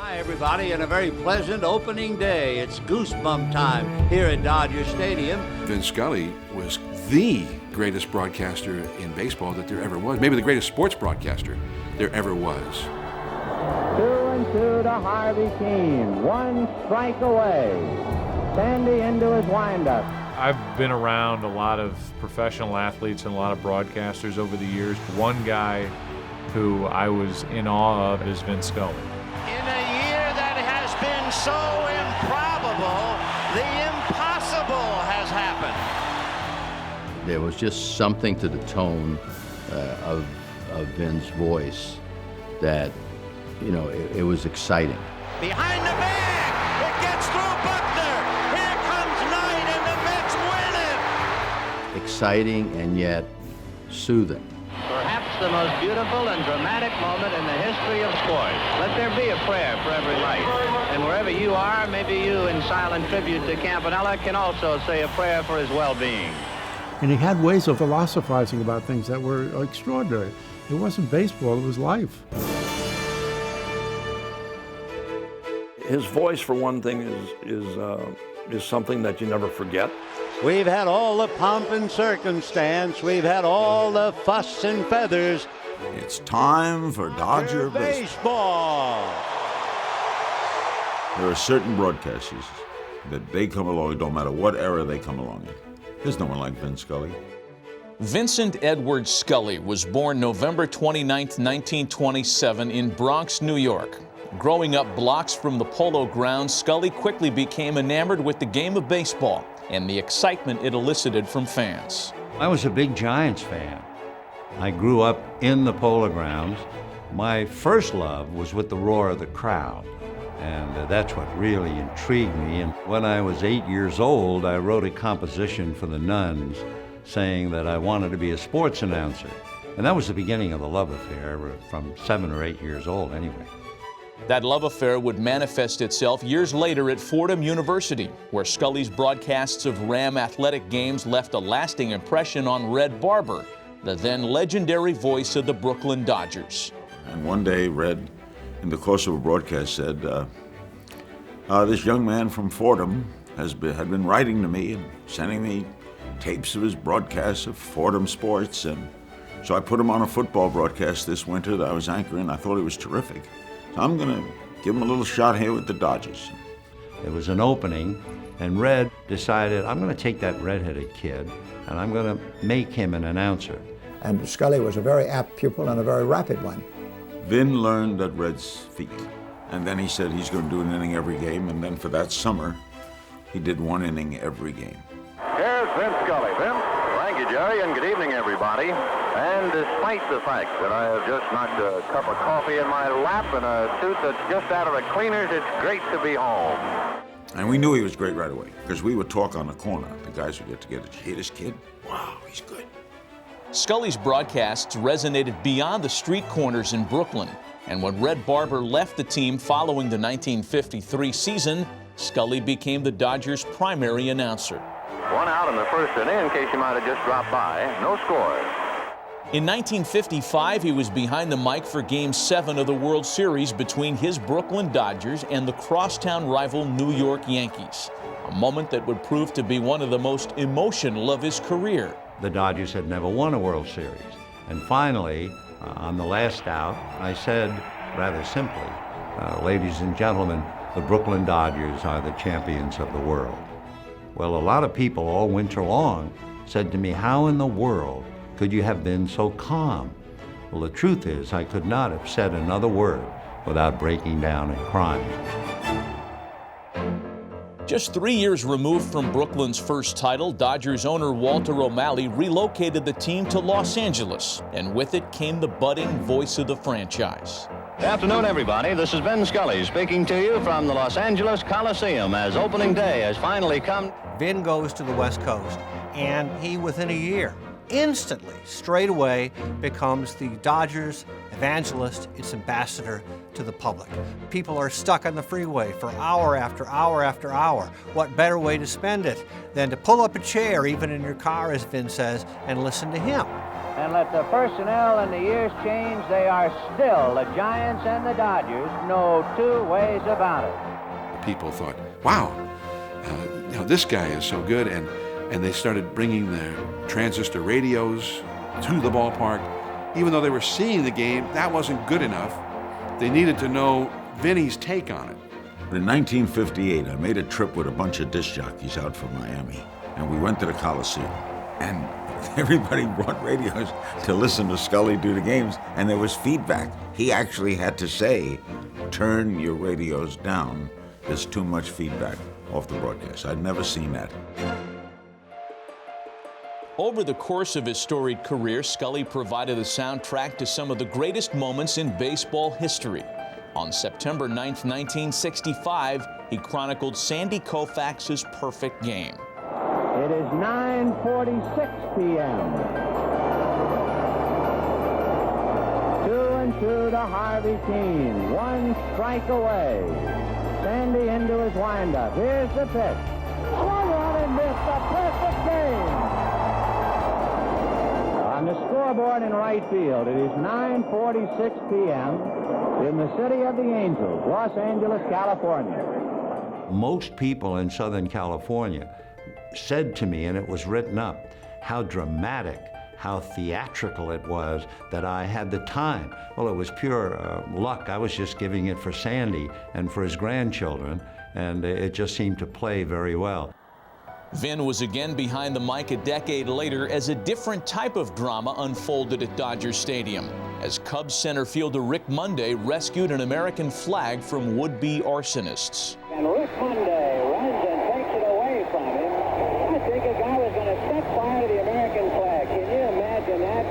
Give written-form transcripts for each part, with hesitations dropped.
Hi, everybody, and a very pleasant opening day. It's goosebump time here at Dodger Stadium. Vin Scully was the greatest broadcaster in baseball that there ever was. Maybe the greatest sports broadcaster there ever was. 2-2 to Harvey Keene. 1 strike away. Sandy into his windup. I've been around a lot of professional athletes and a lot of broadcasters over the years. One guy who I was in awe of is Vin Scully. In a year that has been so improbable, the impossible has happened. There was just something to the tone of Vin's voice that, you know, it was exciting. Behind the bag, it gets through Buckner. Here comes Knight, and the Mets win it. Exciting and yet soothing. Perhaps the most beautiful and dramatic moment in the history of sports. Let there be a prayer for every life. And wherever you are, maybe you, in silent tribute to Campanella, can also say a prayer for his well-being. And he had ways of philosophizing about things that were extraordinary. It wasn't baseball, it was life. His voice, for one thing, is something that you never forget. We've had all the pomp and circumstance. We've had all the fuss and feathers. It's time for Dodger baseball. There are certain broadcasters that they come along, no matter what era they come along in. There's no one like Vin Scully. Vincent Edward Scully was born November 29, 1927 in Bronx, New York. Growing up blocks from the Polo Grounds, Scully quickly became enamored with the game of baseball and the excitement it elicited from fans. I was a big Giants fan. I grew up in the Polo Grounds. My first love was with the roar of the crowd, and that's what really intrigued me. And when I was 8 years old, I wrote a composition for the Nuns saying that I wanted to be a sports announcer. And that was the beginning of the love affair from 7 or 8 years old anyway. That love affair would manifest itself years later at Fordham University, where Scully's broadcasts of Ram athletic games left a lasting impression on Red Barber, the then legendary voice of the Brooklyn Dodgers. And one day, Red, in the course of a broadcast, said, this young man from Fordham had been writing to me and sending me tapes of his broadcasts of Fordham sports. And so I put him on a football broadcast this winter that I was anchoring. I thought he was terrific. I'm going to give him a little shot here with the Dodgers. There was an opening, and Red decided, I'm going to take that redheaded kid, and I'm going to make him an announcer. And Scully was a very apt pupil and a very rapid one. Vin learned at Red's feet, and then he said he's going to do an inning every game, and then for that summer, he did 1 inning every game. Here's Vin Scully. Vin? Thank you, Jerry, and good evening, everybody. And despite the fact that I have just knocked a cup of coffee in my lap and a suit that's just out of the cleaners, it's great to be home. And we knew he was great right away, because we would talk on the corner. The guys would get together. Did you hear this kid? Wow, he's good. Scully's broadcasts resonated beyond the street corners in Brooklyn. And when Red Barber left the team following the 1953 season, Scully became the Dodgers' primary announcer. 1 out in the first inning, in case you might have just dropped by. No scores. In 1955, he was behind the mic for Game 7 of the World Series between his Brooklyn Dodgers and the crosstown rival New York Yankees, a moment that would prove to be one of the most emotional of his career. The Dodgers had never won a World Series. And finally, on the last out, I said, rather simply, ladies and gentlemen, the Brooklyn Dodgers are the champions of the world. Well, a lot of people all winter long said to me, how in the world could you have been so calm? Well, the truth is, I could not have said another word without breaking down and crying. Just 3 years removed from Brooklyn's first title, Dodgers owner Walter O'Malley relocated the team to Los Angeles, and with it came the budding voice of the franchise. Good afternoon, everybody. This is Vin Scully speaking to you from the Los Angeles Coliseum as opening day has finally come. Vin goes to the West Coast, and he, within a year, instantly, straight away, becomes the Dodgers evangelist, its ambassador to the public. People are stuck on the freeway for hour after hour after hour. What better way to spend it than to pull up a chair, even in your car, as Vin says, and listen to him? And let the personnel and the years change, they are still the Giants and the Dodgers, no two ways about it. People thought, wow, this guy is so good, and they started bringing their transistor radios to the ballpark. Even though they were seeing the game, that wasn't good enough. They needed to know Vinny's take on it. In 1958, I made a trip with a bunch of disc jockeys out from Miami, and we went to the Coliseum, and everybody brought radios to listen to Scully do the games, and there was feedback. He actually had to say, turn your radios down. There's too much feedback off the broadcast. I'd never seen that. Over the course of his storied career, Scully provided a soundtrack to some of the greatest moments in baseball history. On September 9th, 1965, he chronicled Sandy Koufax's perfect game. It is 9:46 p.m. 2-2 to Harvey Keene. One strike away. Sandy into his windup. Here's the pitch. Swung on and missed. A perfect game. On the scoreboard in right field, it is 9:46 p.m. in the city of the Angels, Los Angeles, California. Most people in Southern California said to me, and it was written up, how dramatic, how theatrical it was that I had the time. Well, it was pure luck. I was just giving it for Sandy and for his grandchildren, and it just seemed to play very well. Vin was again behind the mic a decade later as a different type of drama unfolded at Dodger Stadium, as Cubs center fielder Rick Monday rescued an American flag from would-be arsonists. And Rick Monday runs and takes it away from him. I think a guy was going to set fire to the American flag. Can you imagine that?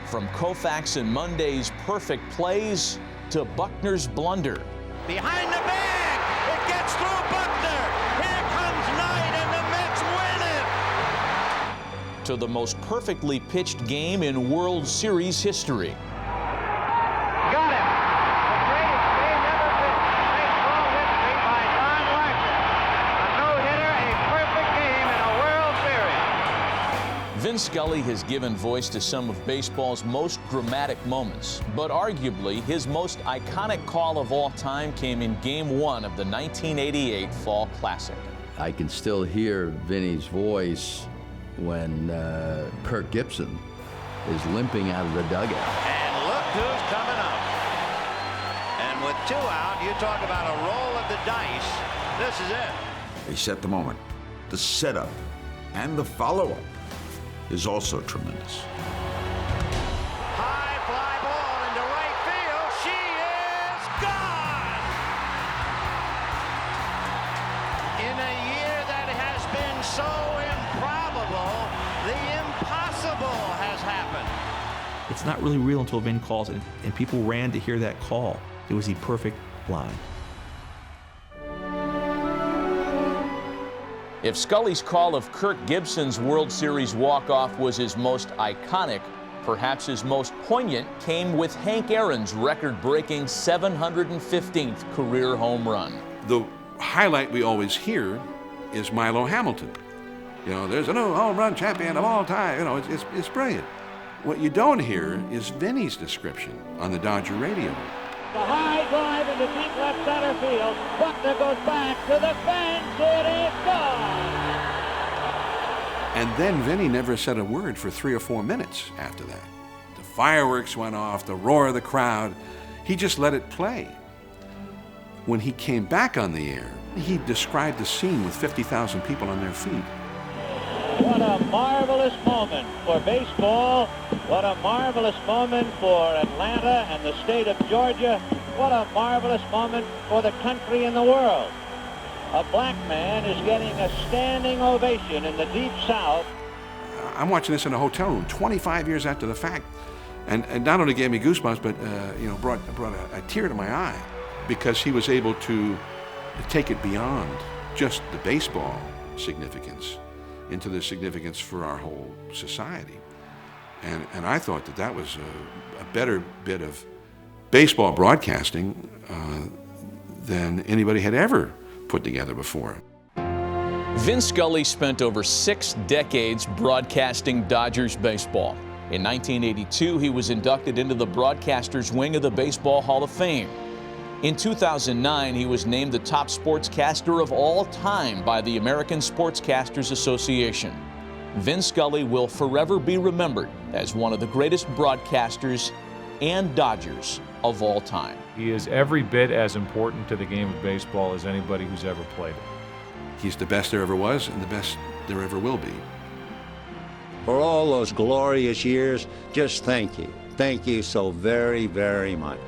From Koufax and Monday's perfect plays to Buckner's blunder. Behind the bag, it gets through Buckner. Here comes Knight, and the Mets win it. To the most perfectly pitched game in World Series history. Got it. The greatest game ever pitched in baseball history by Don Wagner. A no-hitter, a perfect game in a World Series. Vin Scully has given voice to some of baseball's most dramatic moments, but arguably his most iconic call of all time came in Game 1 of the 1988 Fall Classic. I can still hear Vinny's voice when Kirk Gibson is limping out of the dugout. And look who's coming up. And with 2 out, you talk about a roll of the dice. This is it. They set the moment. The setup and the follow-up is also tremendous. High fly ball into right field. She is gone. In a year that has been so improbable, the impossible has happened. It's not really real until Vin calls it, and people ran to hear that call. It was the perfect line. If Scully's call of Kirk Gibson's World Series walk-off was his most iconic, perhaps his most poignant came with Hank Aaron's record-breaking 715th career home run. The highlight we always hear is Milo Hamilton. You know, there's a new home run champion of all time. You know, it's brilliant. What you don't hear is Vinny's description on the Dodger radio. The high drive into deep left center field. Buckner goes back to the fence. It is gone. And then Vinny never said a word for 3 or 4 minutes after that. The fireworks went off, the roar of the crowd. He just let it play. When he came back on the air, he described the scene with 50,000 people on their feet. What a marvelous moment for baseball. What a marvelous moment for Atlanta and the state of Georgia. What a marvelous moment for the country and the world. A black man is getting a standing ovation in the Deep South. I'm watching this in a hotel room 25 years after the fact. And not only gave me goosebumps, but brought a tear to my eye, because he was able to take it beyond just the baseball significance into the significance for our whole society. And I thought that was a better bit of baseball broadcasting than anybody had ever put together before. Vin Scully spent over 6 decades broadcasting Dodgers baseball. In 1982, he was inducted into the broadcasters wing of the Baseball Hall of Fame. In 2009, he was named the top sportscaster of all time by the American Sportscasters Association. Vin Scully will forever be remembered as one of the greatest broadcasters and Dodgers of all time. He is every bit as important to the game of baseball as anybody who's ever played it. He's the best there ever was and the best there ever will be. For all those glorious years, just thank you. Thank you so very, very much.